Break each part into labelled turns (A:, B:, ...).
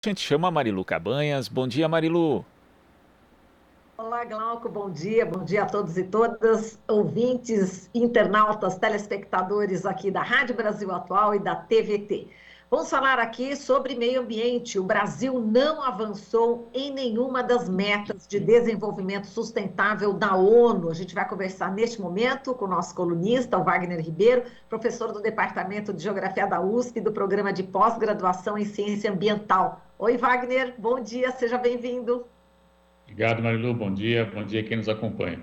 A: A gente chama a Marilu Cabanhas. Bom dia, Marilu.
B: Olá, Glauco, bom dia a todos e todas, ouvintes, internautas, telespectadores aqui da Rádio Brasil Atual e da TVT. Vamos falar aqui sobre meio ambiente. O Brasil não avançou em nenhuma das metas de desenvolvimento sustentável da ONU. A gente vai conversar neste momento com o nosso colunista, o Wagner Ribeiro, professor do Departamento de Geografia da USP e do Programa de Pós-Graduação em Ciência Ambiental. Oi, Wagner, bom dia, seja bem-vindo.
C: Obrigado, Marilu. Bom dia a quem nos acompanha.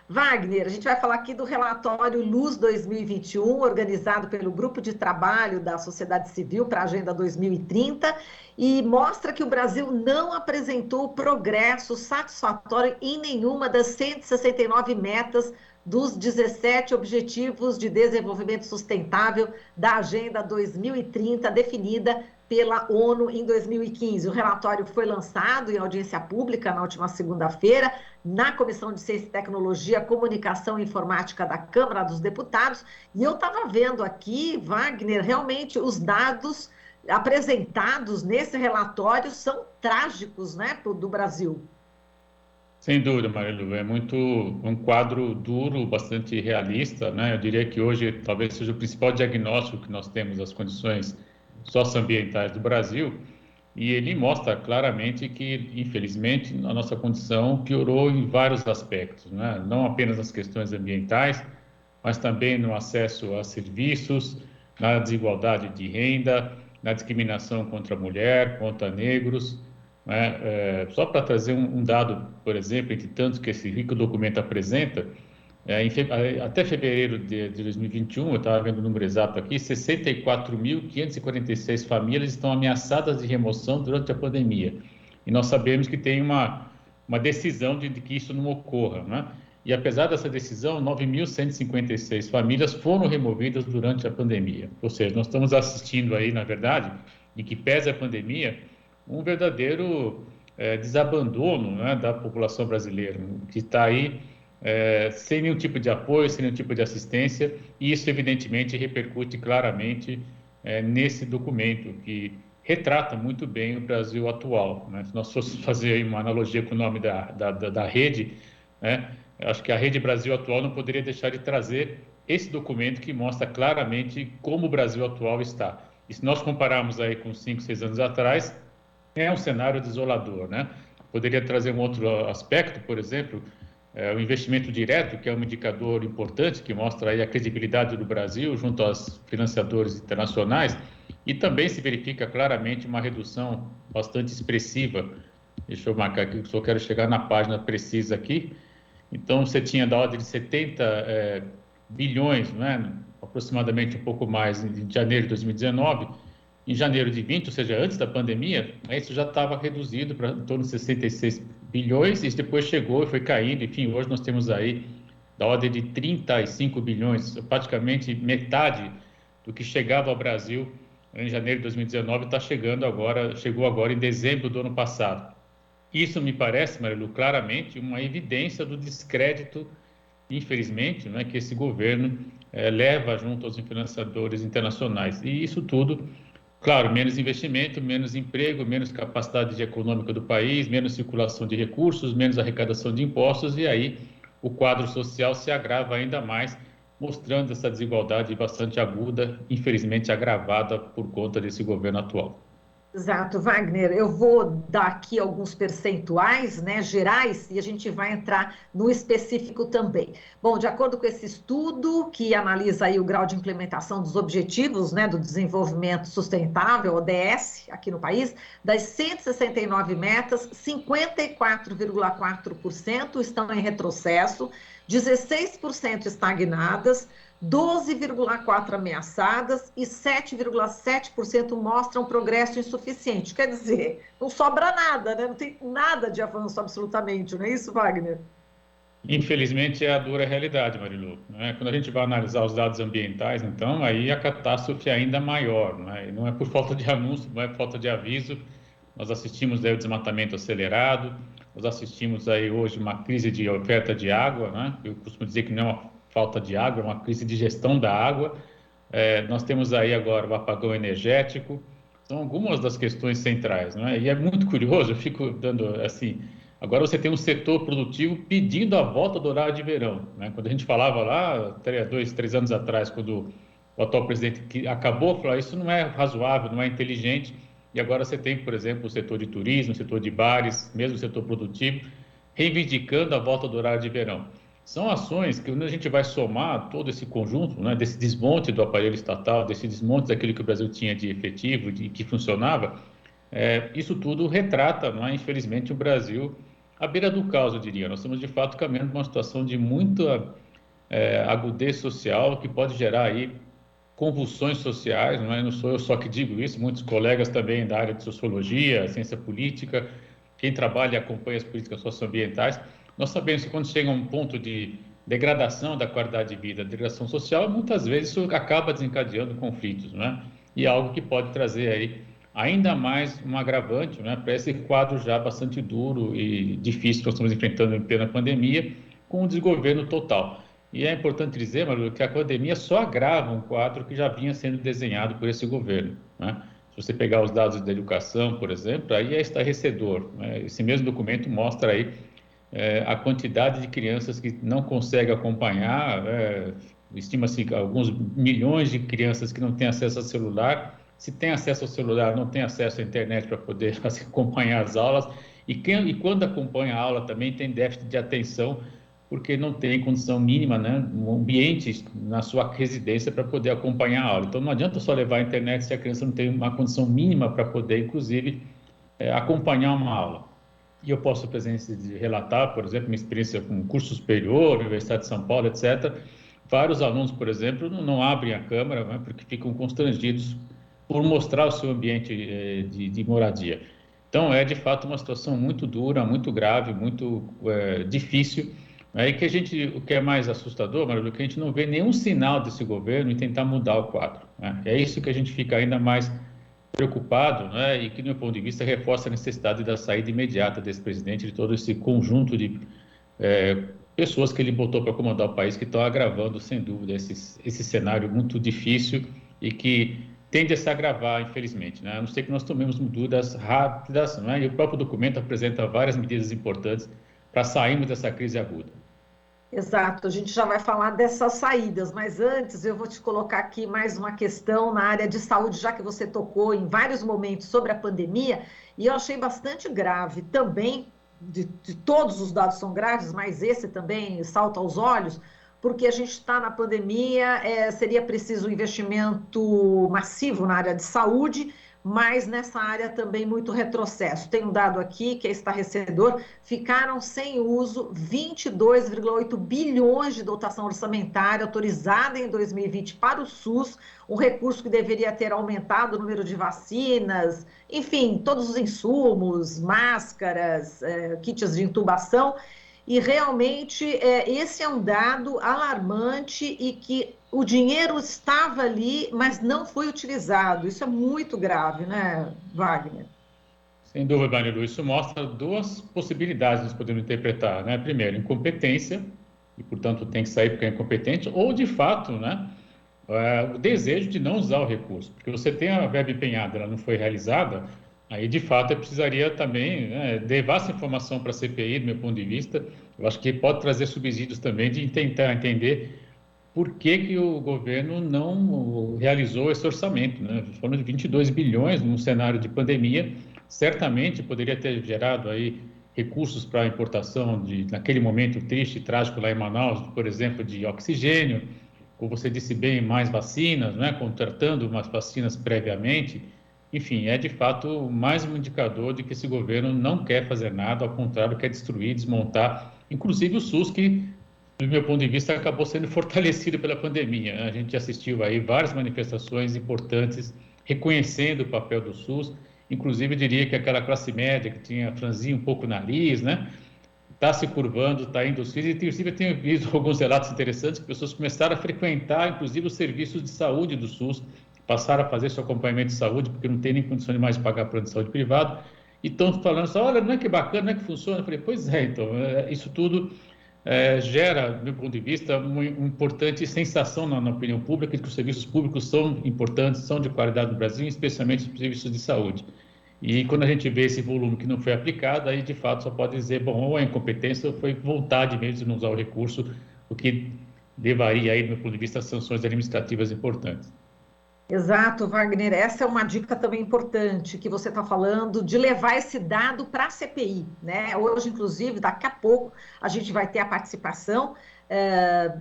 B: Wagner, a gente vai falar aqui do relatório Luz 2021, organizado pelo Grupo de Trabalho da Sociedade Civil para a Agenda 2030, e mostra que o Brasil não apresentou progresso satisfatório em nenhuma das 169 metas dos 17 Objetivos de Desenvolvimento Sustentável da Agenda 2030, definida pela ONU em 2015. O relatório foi lançado em audiência pública na última segunda-feira, na Comissão de Ciência e Tecnologia, Comunicação e Informática da Câmara dos Deputados, e eu estava vendo aqui, Wagner, realmente os dados apresentados nesse relatório são trágicos, né, do Brasil.
C: Sem dúvida, Marilu, é muito um quadro duro, bastante realista, né? Eu diria que hoje talvez seja o principal diagnóstico que nós temos das condições socioambientais do Brasil, e ele mostra claramente que, infelizmente, a nossa condição piorou em vários aspectos, né? Não apenas nas questões ambientais, mas também no acesso a serviços, na desigualdade de renda, na discriminação contra a mulher, contra negros, né? Só para trazer um dado, por exemplo, entre tantos que esse rico documento apresenta, até fevereiro de 2021, eu estava vendo o número exato aqui, 64.546 famílias estão ameaçadas de remoção durante a pandemia. E nós sabemos que tem uma decisão de que isso não ocorra, né? E apesar dessa decisão, 9.156 famílias foram removidas durante a pandemia. Ou seja, nós estamos assistindo aí, na verdade, em que pese a pandemia, um verdadeiro desabandono, né, da população brasileira, que está aí sem nenhum tipo de apoio, sem nenhum tipo de assistência, e isso evidentemente repercute claramente nesse documento, que retrata muito bem o Brasil atual, né? Se nós fôssemos fazer aí uma analogia com o nome da rede, né, acho que a Rede Brasil Atual não poderia deixar de trazer esse documento que mostra claramente como o Brasil atual está. E se nós compararmos aí com 5, 6 anos atrás, é um cenário desolador, né? Poderia trazer um outro aspecto, por exemplo, o investimento direto, que é um indicador importante que mostra aí a credibilidade do Brasil junto aos financiadores internacionais, e também se verifica claramente uma redução bastante expressiva. Deixa eu marcar aqui, só quero chegar na página precisa aqui. Então, você tinha da ordem de 70 bilhões, né, aproximadamente um pouco mais, em janeiro de 2019. Em janeiro de 20, ou seja, antes da pandemia, isso já estava reduzido para em torno de 66 bilhões, e depois chegou e foi caindo. Enfim, hoje nós temos aí da ordem de 35 bilhões, praticamente metade do que chegava ao Brasil em janeiro de 2019 está chegando agora, chegou agora em dezembro do ano passado. Isso me parece, Marilu, claramente uma evidência do descrédito, infelizmente, né, que esse governo leva junto aos financiadores internacionais. E isso tudo, claro, menos investimento, menos emprego, menos capacidade econômica do país, menos circulação de recursos, menos arrecadação de impostos, e aí o quadro social se agrava ainda mais, mostrando essa desigualdade bastante aguda, infelizmente agravada por conta desse governo atual.
B: Exato, Wagner. Eu vou dar aqui alguns percentuais, né, gerais, e a gente vai entrar no específico também. Bom, de acordo com esse estudo que analisa aí o grau de implementação dos objetivos, né, do desenvolvimento sustentável, ODS, aqui no país, das 169 metas, 54,4% estão em retrocesso, 16% estagnadas, 12,4% ameaçadas e 7,7% mostram progresso insuficiente. Quer dizer, não sobra nada, né? Não tem nada de avanço absolutamente, não é isso, Wagner?
C: Infelizmente, é a dura realidade, Marilu, né? Quando a gente vai analisar os dados ambientais, então, aí a catástrofe é ainda maior, né? E não é por falta de anúncio, não é por falta de aviso. Nós assistimos aí o desmatamento acelerado, nós assistimos aí hoje uma crise de oferta de água, né? Eu costumo dizer que não é uma falta de água, é uma crise de gestão da água. Nós temos aí agora o apagão energético, São algumas das questões centrais, não é? E é muito curioso, eu fico dando assim, agora você tem um setor produtivo pedindo a volta do horário de verão, né? Quando a gente falava lá, 3 anos atrás, quando o atual presidente que acabou, falou, isso não é razoável, não é inteligente, e agora você tem, por exemplo, o setor de turismo, o setor de bares, mesmo o setor produtivo, reivindicando a volta do horário de verão. São ações que, quando a gente vai somar todo esse conjunto, né, desse desmonte do aparelho estatal, desse desmonte daquilo que o Brasil tinha de efetivo, de que funcionava, isso tudo retrata, não é, infelizmente, o Brasil à beira do caos, eu diria. Nós estamos, de fato, caminhando para uma situação de muita agudez social, que pode gerar aí convulsões sociais, não é? Não sou eu só que digo isso, muitos colegas também da área de sociologia, ciência política, quem trabalha e acompanha as políticas socioambientais, nós sabemos que quando chega a um ponto de degradação da qualidade de vida, degradação social, muitas vezes isso acaba desencadeando conflitos, não é? E é algo que pode trazer aí ainda mais um agravante, né, para esse quadro já bastante duro e difícil que nós estamos enfrentando em plena pandemia, com o desgoverno total. E é importante dizer, Maru, que a pandemia só agrava um quadro que já vinha sendo desenhado por esse governo, né? Se você pegar os dados da educação, por exemplo, aí é estarrecedor, né? Esse mesmo documento mostra aí a quantidade de crianças que não conseguem acompanhar, estima-se alguns milhões de crianças que não têm acesso ao celular. Se tem acesso ao celular, não tem acesso à internet para poder acompanhar as aulas. E quando acompanha a aula também tem déficit de atenção, porque não tem condição mínima, né, um ambiente na sua residência para poder acompanhar a aula. Então, não adianta só levar a internet se a criança não tem uma condição mínima para poder, inclusive, acompanhar uma aula. E eu posso, por exemplo, relatar, por exemplo, minha experiência com curso superior, Universidade de São Paulo, etc. Vários alunos, por exemplo, não abrem a câmera, né, porque ficam constrangidos por mostrar o seu ambiente de moradia. Então, é de fato uma situação muito dura, muito grave, muito difícil. Aí que o que é mais assustador, Maria, que a gente não vê nenhum sinal desse governo em tentar mudar o quadro, né? É isso que a gente fica ainda mais preocupado, né? E que, do meu ponto de vista, reforça a necessidade da saída imediata desse presidente, de todo esse conjunto de pessoas que ele botou para comandar o país, que estão agravando, sem dúvida, esse cenário muito difícil e que tende a se agravar, infelizmente, né? A não ser que nós tomemos medidas rápidas, né? E o próprio documento apresenta várias medidas importantes para sairmos dessa crise aguda.
B: Exato, a gente já vai falar dessas saídas, mas antes eu vou te colocar aqui mais uma questão na área de saúde, já que você tocou em vários momentos sobre a pandemia, e eu achei bastante grave também, de todos os dados são graves, mas esse também salta aos olhos, porque a gente está na pandemia, seria preciso um investimento massivo na área de saúde, mas nessa área também muito retrocesso. Tem um dado aqui que é estarrecedor, ficaram sem uso 22,8 bilhões de dotação orçamentária autorizada em 2020 para o SUS, um recurso que deveria ter aumentado o número de vacinas, enfim, todos os insumos, máscaras, kits de intubação, e realmente esse é um dado alarmante e que o dinheiro estava ali, mas não foi utilizado. Isso é muito grave, né, Wagner?
C: Sem dúvida, Marilu. Isso mostra duas possibilidades que nós podemos interpretar, né? Primeiro, incompetência, e, portanto, tem que sair porque é incompetente, ou, de fato, né, o desejo de não usar o recurso. Porque você tem a verba empenhada, ela não foi realizada, aí, de fato, eu precisaria também, né, levar essa informação para a CPI, do meu ponto de vista. Eu acho que pode trazer subsídios também de tentar entender por que o governo não realizou esse orçamento, né? Falando de 22 bilhões num cenário de pandemia, certamente poderia ter gerado aí recursos para a importação naquele momento triste e trágico lá em Manaus, por exemplo, de oxigênio, como você disse bem, mais vacinas, né? Contratando umas vacinas previamente. Enfim, é de fato mais um indicador de que esse governo não quer fazer nada, ao contrário, quer destruir, desmontar, inclusive o SUS, que, do meu ponto de vista, acabou sendo fortalecido pela pandemia. A gente assistiu aí várias manifestações importantes reconhecendo o papel do SUS, inclusive eu diria que aquela classe média que tinha franzia um pouco o nariz, né, está se curvando, está indo aos fins, e inclusive eu tenho visto alguns relatos interessantes que pessoas começaram a frequentar, inclusive, os serviços de saúde do SUS, passaram a fazer seu acompanhamento de saúde, porque não tem nem condição de mais pagar plano de saúde privado, e estão falando assim, olha, não é que bacana, não é que funciona? Eu falei, pois é, então, isso tudo gera, do meu ponto de vista, uma importante sensação na opinião pública de que os serviços públicos são importantes, são de qualidade no Brasil, especialmente os serviços de saúde. E quando a gente vê esse volume que não foi aplicado, aí de fato só pode dizer, bom, ou é incompetência ou foi vontade mesmo de não usar o recurso, o que levaria aí, do meu ponto de vista, a sanções administrativas importantes.
B: Exato, Wagner. Essa é uma dica também importante que você está falando, de levar esse dado para a CPI, né? Hoje, inclusive, daqui a pouco, a gente vai ter a participação,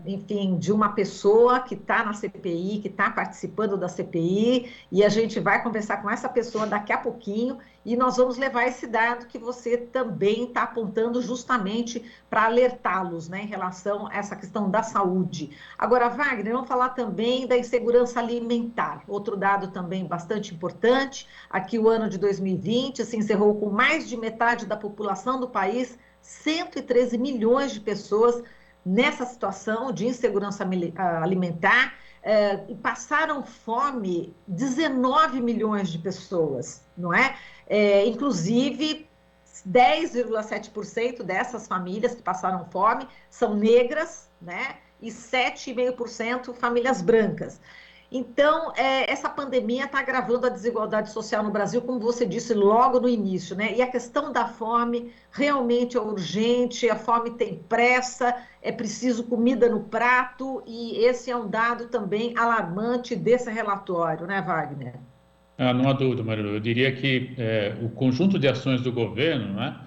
B: enfim, de uma pessoa que está na CPI, que está participando da CPI, e a gente vai conversar com essa pessoa daqui a pouquinho, e nós vamos levar esse dado que você também está apontando justamente para alertá-los, né, em relação a essa questão da saúde. Agora, Wagner, vamos falar também da insegurança alimentar. Outro dado também bastante importante, aqui o ano de 2020 se encerrou com mais de metade da população do país, 113 milhões de pessoas nessa situação de insegurança alimentar, e passaram fome 19 milhões de pessoas, não é? Inclusive, 10,7% dessas famílias que passaram fome são negras, né? E 7,5% famílias brancas. Então, essa pandemia está agravando a desigualdade social no Brasil, como você disse logo no início, né? E a questão da fome realmente é urgente, a fome tem pressa, é preciso comida no prato, e esse é um dado também alarmante desse relatório, né, Wagner?
C: Não há dúvida, Marilu. Eu diria que o conjunto de ações do governo, né,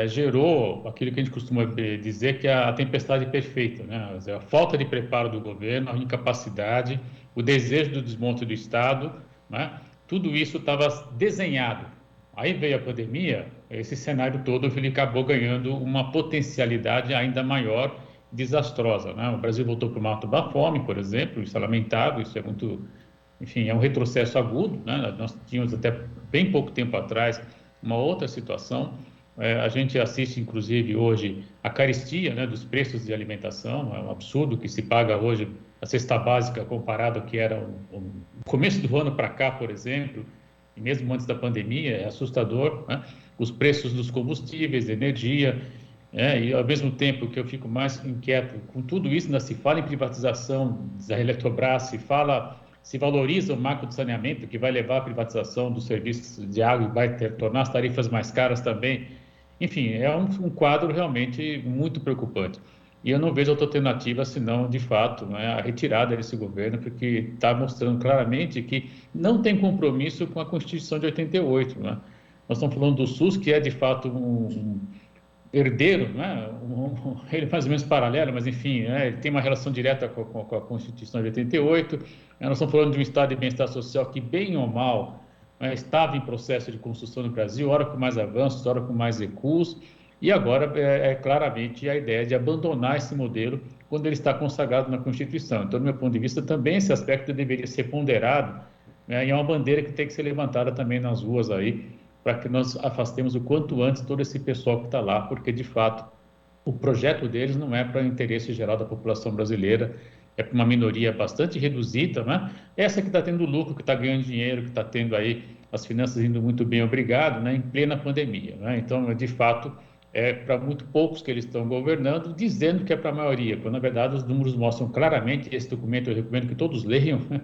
C: gerou aquilo que a gente costuma dizer que é a tempestade perfeita, né? A falta de preparo do governo, a incapacidade, o desejo do desmonte do Estado, né? Tudo isso estava desenhado. Aí veio a pandemia, esse cenário todo ele acabou ganhando uma potencialidade ainda maior, desastrosa, né? O Brasil voltou para o mato da fome, por exemplo, isso é lamentável, isso é muito, enfim, é um retrocesso agudo, né? Nós tínhamos até bem pouco tempo atrás uma outra situação. A gente assiste, inclusive, hoje a carestia, né, dos preços de alimentação. É um absurdo que se paga hoje a cesta básica comparado ao que era o começo do ano para cá, por exemplo, e mesmo antes da pandemia, é assustador, né? Os preços dos combustíveis, da energia, e ao mesmo tempo que eu fico mais inquieto com tudo isso, ainda se fala em privatização da Eletrobras, se valoriza o marco de saneamento, que vai levar à privatização dos serviços de água e vai tornar as tarifas mais caras também. Enfim, é um quadro realmente muito preocupante. E eu não vejo outra alternativa senão, de fato, né, a retirada desse governo, porque está mostrando claramente que não tem compromisso com a Constituição de 88. Né? Nós estamos falando do SUS, que é, de fato, um herdeiro, né? Ele mais ou menos paralelo, mas enfim, né? Ele tem uma relação direta com a Constituição de 88. Nós estamos falando de um estado de bem-estar social que, bem ou mal, né, estava em processo de construção no Brasil, ora com mais avanços, ora com mais recuos, e agora claramente a ideia de abandonar esse modelo quando ele está consagrado na Constituição. Então, do meu ponto de vista, também esse aspecto deveria ser ponderado, né, e é uma bandeira que tem que ser levantada também nas ruas aí, para que nós afastemos o quanto antes todo esse pessoal que está lá, porque, de fato, o projeto deles não é para o interesse geral da população brasileira, é para uma minoria bastante reduzida, né? Essa que está tendo lucro, que está ganhando dinheiro, que está tendo aí as finanças indo muito bem, obrigado, né? Em plena pandemia, né? Então, de fato, é para muito poucos que eles estão governando, dizendo que é para a maioria, quando, na verdade, os números mostram claramente, esse documento eu recomendo que todos leiam, né?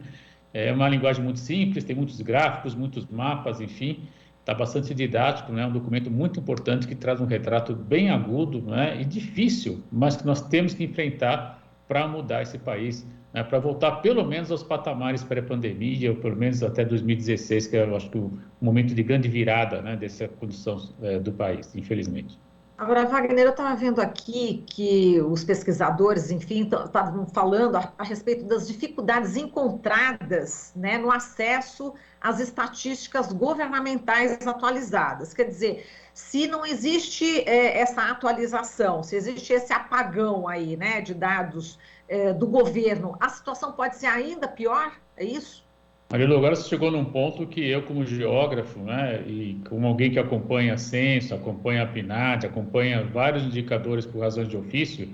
C: É uma linguagem muito simples, tem muitos gráficos, muitos mapas, enfim, está bastante didático, né? É um documento muito importante que traz um retrato bem agudo, né? E difícil, mas que nós temos que enfrentar para mudar esse país, né? Para voltar pelo menos aos patamares pré-pandemia, ou pelo menos até 2016, que eu acho que o momento de grande virada, né, dessa condição do país, infelizmente.
B: Agora, Wagner, eu estava vendo aqui que os pesquisadores, enfim, estavam falando a respeito das dificuldades encontradas, né, no acesso às estatísticas governamentais atualizadas. Quer dizer, se não existe essa atualização, se existe esse apagão aí, né, de dados do governo, a situação pode ser ainda pior? É isso?
C: Marilu, agora você chegou num ponto que eu, como geógrafo, né, e como alguém que acompanha a censo, acompanha a PNAD, acompanha vários indicadores por razões de ofício,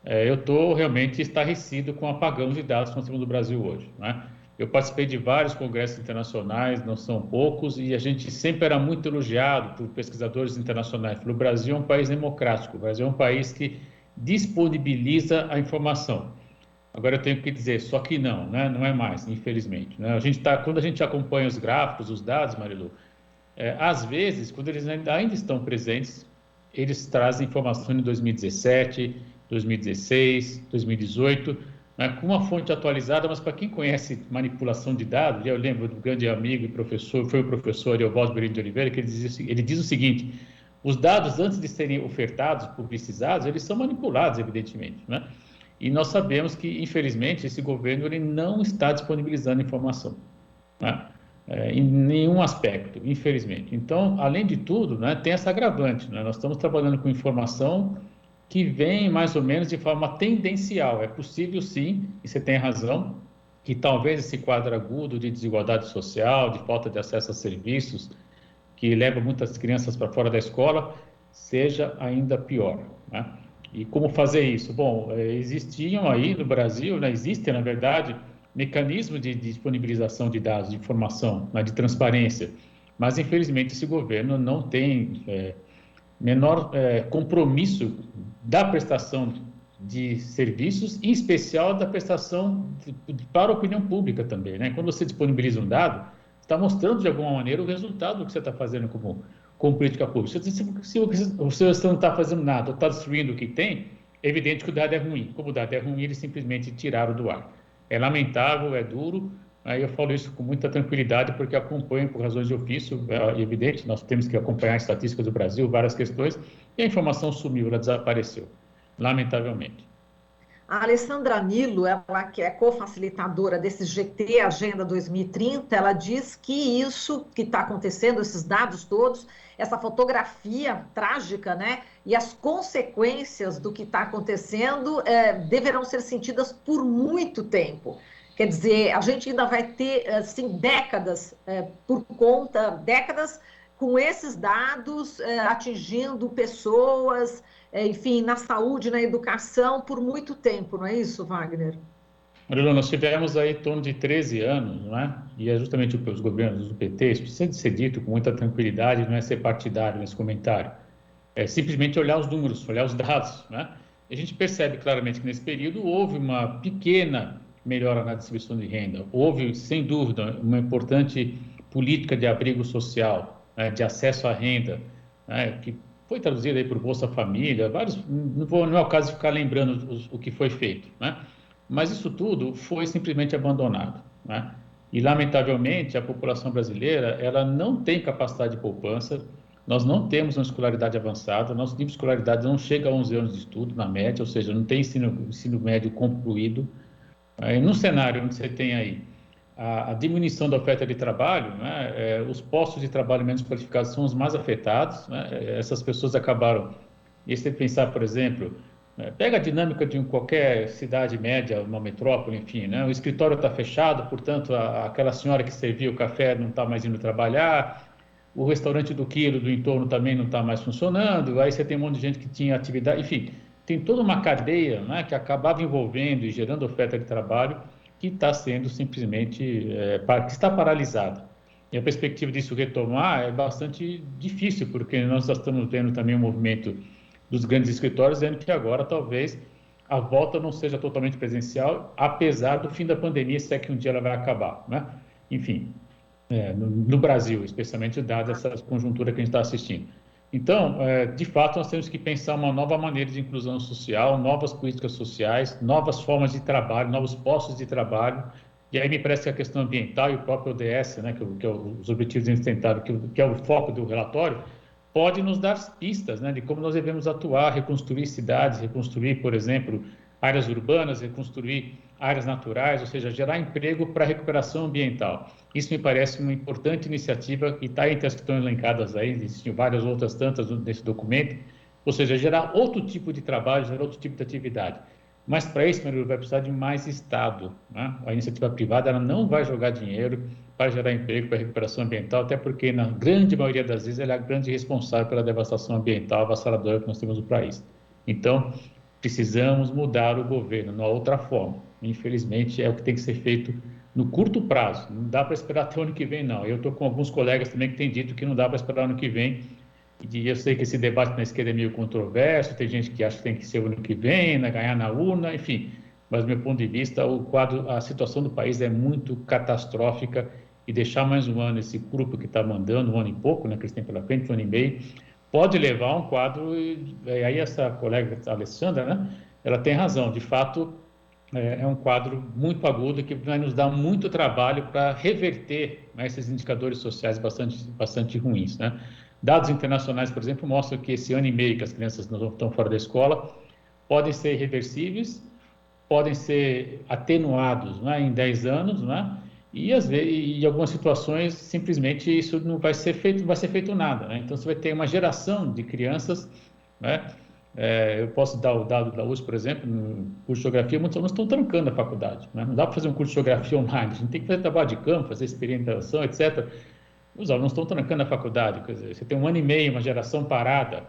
C: eu estou realmente estarrecido com o apagão de dados que nós temos no Brasil hoje, né? Eu participei de vários congressos internacionais, não são poucos, e a gente sempre era muito elogiado por pesquisadores internacionais. O Brasil é um país democrático, o Brasil é um país que disponibiliza a informação. Agora eu tenho que dizer, só que não, né? Não é mais, infelizmente. Né? Quando a gente acompanha os gráficos, os dados, Marilu, às vezes, quando eles ainda estão presentes, eles trazem informação em 2017, 2016, 2018, né, com uma fonte atualizada, mas para quem conhece manipulação de dados, eu lembro do grande amigo e professor, foi o professor Eovaldo Berino de Oliveira, que ele diz o seguinte: os dados, antes de serem ofertados, publicizados, eles são manipulados, evidentemente, né? E nós sabemos que, infelizmente, esse governo ele não está disponibilizando informação, né? Em nenhum aspecto, infelizmente. Então, além de tudo, né, tem essa agravante, né? Nós estamos trabalhando com informação que vem mais ou menos de forma tendencial. É possível, sim, e você tem razão, que talvez esse quadro agudo de desigualdade social, de falta de acesso a serviços, que leva muitas crianças para fora da escola, seja ainda pior, né? E como fazer isso? Bom, existiam aí no Brasil, né, existem, na verdade, mecanismos de disponibilização de dados, de informação, né, de transparência, mas, infelizmente, esse governo não tem menor compromisso da prestação de serviços, em especial da prestação para a opinião pública também, né? Quando você disponibiliza um dado, está mostrando de alguma maneira o resultado do que você está fazendo como política pública. Se você não está fazendo nada, ou está destruindo o que tem, é evidente que o dado é ruim. Como o dado é ruim, eles simplesmente tiraram do ar. É lamentável, é duro. Aí eu falo isso com muita tranquilidade, porque acompanho por razões de ofício, é evidente, nós temos que acompanhar a estatística do Brasil, várias questões, e a informação sumiu, ela desapareceu, lamentavelmente.
B: A Alessandra Nilo, ela que é co-facilitadora desse GT Agenda 2030, ela diz que isso que está acontecendo, esses dados todos, essa fotografia trágica, né, e as consequências do que está acontecendo deverão ser sentidas por muito tempo. Quer dizer, a gente ainda vai ter, assim, décadas décadas com esses dados atingindo pessoas, enfim, na saúde, na educação, por muito tempo, não é isso, Wagner?
C: Marilu, nós tivemos aí em torno de 13 anos, não é? E é justamente os governos do PT, isso precisa de ser dito com muita tranquilidade, não é ser partidário nesse comentário, é simplesmente olhar os números, olhar os dados, né? E a gente percebe claramente que nesse período houve uma pequena melhora na distribuição de renda, houve, sem dúvida, uma importante política de abrigo social, né, de acesso à renda, né, que foi traduzida aí por Bolsa Família, vários, não é o caso de ficar lembrando o que foi feito, né? Mas isso tudo foi simplesmente abandonado, né? E, lamentavelmente, a população brasileira, ela não tem capacidade de poupança, nós não temos uma escolaridade avançada, nosso nível de escolaridade não chega a 11 anos de estudo, na média, ou seja, não tem ensino médio concluído. Num cenário onde você tem aí a diminuição da oferta de trabalho, né, os postos de trabalho menos qualificados são os mais afetados, né, essas pessoas acabaram, e se você pensar, por exemplo, pega a dinâmica de qualquer cidade média, uma metrópole, enfim, né, o escritório está fechado, portanto, aquela senhora que servia o café não está mais indo trabalhar, o restaurante do quilo do entorno também não está mais funcionando, aí você tem um monte de gente que tinha atividade, enfim, tem toda uma cadeia, né, que acabava envolvendo e gerando oferta de trabalho que está sendo simplesmente, que está paralisada. E a perspectiva disso retomar é bastante difícil, porque nós já estamos vendo também o movimento dos grandes escritórios, dizendo que agora talvez a volta não seja totalmente presencial, apesar do fim da pandemia, se é que um dia ela vai acabar, né? Enfim, no Brasil, especialmente dada essa conjuntura que a gente está assistindo. Então, de fato, nós temos que pensar uma nova maneira de inclusão social, novas políticas sociais, novas formas de trabalho, novos postos de trabalho. E aí me parece que a questão ambiental e o próprio ODS, né, que é os Objetivos Sustentáveis, que é o foco do relatório, pode nos dar pistas, né, de como nós devemos atuar, reconstruir cidades, reconstruir, por exemplo, áreas urbanas, reconstruir áreas naturais, ou seja, gerar emprego para a recuperação ambiental. Isso me parece uma importante iniciativa e está entre as que estão elencadas aí, existem várias outras tantas nesse documento, ou seja, gerar outro tipo de trabalho, gerar outro tipo de atividade. Mas para isso, Marilu, vai precisar de mais Estado, né? A iniciativa privada ela não vai jogar dinheiro para gerar emprego, para a recuperação ambiental, até porque, na grande maioria das vezes, ela é a grande responsável pela devastação ambiental avassaladora que nós temos no país. Então, precisamos mudar o governo, não há outra forma. Infelizmente, é o que tem que ser feito no curto prazo. Não dá para esperar até o ano que vem, não. Eu estou com alguns colegas também que têm dito que não dá para esperar o ano que vem, E eu sei que esse debate na esquerda é meio controverso, tem gente que acha que tem que ser o ano que vem, né, ganhar na urna, enfim. Mas, do meu ponto de vista, a situação do país é muito catastrófica e deixar mais um ano esse grupo que está mandando, um ano e pouco, né, que eles têm pela frente, um ano e meio, pode levar a um quadro, e aí essa colega, a Alessandra, né, ela tem razão, de fato, é um quadro muito agudo que vai nos dar muito trabalho para reverter, né, esses indicadores sociais bastante ruins, né. Dados internacionais, por exemplo, mostram que esse ano e meio que as crianças não estão fora da escola podem ser irreversíveis, podem ser atenuados, né, em 10 anos, né, e às vezes, em algumas situações, simplesmente isso não vai ser feito nada, né? Então você vai ter uma geração de crianças, né? Eu posso dar o dado da USP, por exemplo, no curso de Geografia, muitos alunos estão trancando a faculdade, né? Não dá para fazer um curso de Geografia online, a gente tem que fazer trabalho de campo, fazer experimentação, etc. Os alunos estão trancando a faculdade, quer dizer, você tem um ano e meio, uma geração parada,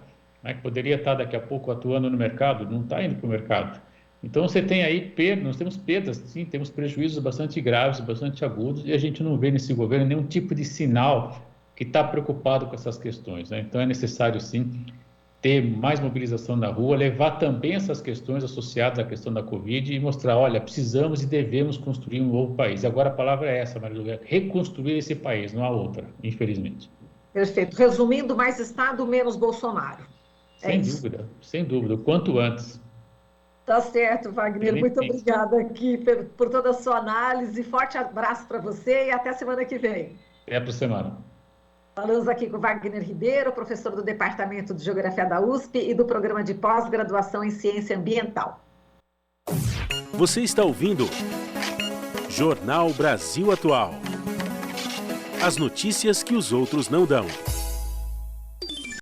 C: né, que poderia estar daqui a pouco atuando no mercado, não está indo para o mercado. Então você tem aí perdas, nós temos perdas, sim, temos prejuízos bastante graves, bastante agudos, e a gente não vê nesse governo nenhum tipo de sinal que está preocupado com essas questões, né? Então é necessário, sim, ter mais mobilização na rua, levar também essas questões associadas à questão da Covid e mostrar, olha, precisamos e devemos construir um novo país. E agora a palavra é essa, Marilu, é reconstruir esse país, não há outra, infelizmente.
B: Perfeito. Resumindo, mais Estado, menos Bolsonaro.
C: Sem dúvida, o quanto antes.
B: Tá certo, Wagner. Muito obrigada aqui por toda a sua análise. Forte abraço para você e até semana que vem.
C: Até a semana.
B: Falamos aqui com Wagner Ribeiro, professor do Departamento de Geografia da USP e do Programa de Pós-Graduação em Ciência Ambiental.
D: Você está ouvindo Jornal Brasil Atual. As notícias que os outros não dão.